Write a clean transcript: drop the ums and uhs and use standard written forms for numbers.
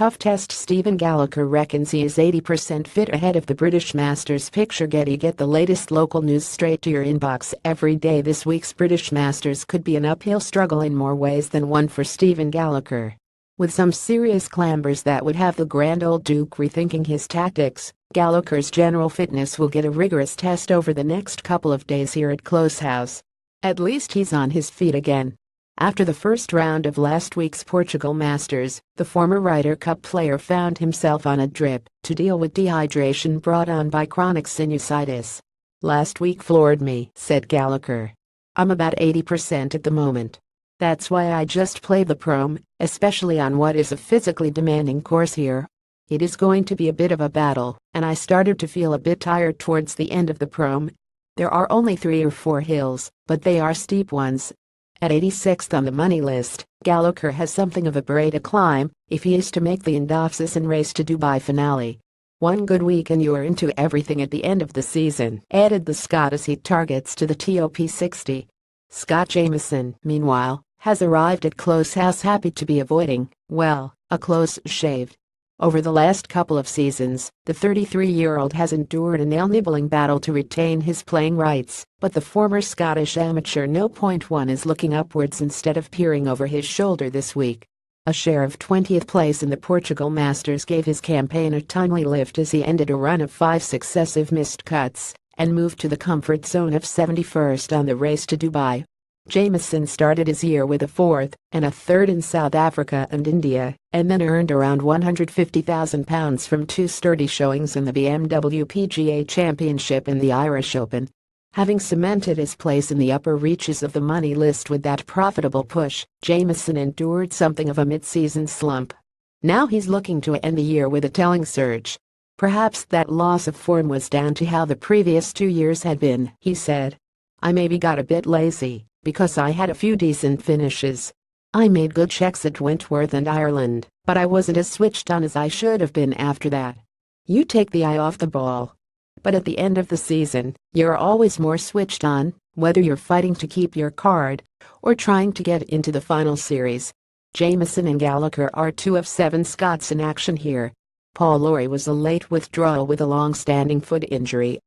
tough test. Stephen Gallacher reckons he is 80% fit ahead of the British Masters Picture Gett. Get the latest local news straight to your inbox every day. This week's British Masters could be an uphill struggle in more ways than one for Stephen Gallacher. With some serious clambers that would have the grand old Duke rethinking his tactics, Gallacher's general fitness will get a rigorous test over the next couple of days here at Close House. At least he's on his feet again. After the first round of last week's Portugal Masters, the former Ryder Cup player found himself on a drip to deal with dehydration brought on by chronic sinusitis. "Last week floored me," said Gallacher. "I'm about 80% at the moment. That's why I just play the Prom, especially on what is a physically demanding course here. It is going to be a bit of a battle, and I started to feel a bit tired towards the end of the Prom. There are only 3 or 4 hills, but they are steep ones." At 86th on the money list, Gallacher has something of a parade to climb if he is to make the Indofsison Race to Dubai finale. "One good week and you are into everything at the end of the season," added the Scot as he targets to the top 60. Scott Jamieson, meanwhile, has arrived at Close House happy to be avoiding, well, a close shave. Over the last couple of seasons, the 33-year-old has endured a nail-nibbling battle to retain his playing rights, but the former Scottish amateur no. 1 is looking upwards instead of peering over his shoulder this week. A share of 20th place in the Portugal Masters gave his campaign a timely lift as he ended a run of 5 successive missed cuts and moved to the comfort zone of 71st on the race to Dubai. Jamieson started his year with a 4th and a 3rd in South Africa and India, and then earned around £150,000 from 2 sturdy showings in the BMW PGA Championship and the Irish Open. Having cemented his place in the upper reaches of the money list with that profitable push, Jamieson endured something of a mid-season slump. Now he's looking to end the year with a telling surge. "Perhaps that loss of form was down to how the previous 2 years had been," he said. "I maybe got a bit lazy, because I had a few decent finishes. I made good checks at Wentworth and Ireland, but I wasn't as switched on as I should have been after that. You take the eye off the ball. But at the end of the season, you're always more switched on, whether you're fighting to keep your card or trying to get into the final series." Jamieson and Gallacher are 2 of 7 Scots in action here. Paul Lawrie was a late withdrawal with a long-standing foot injury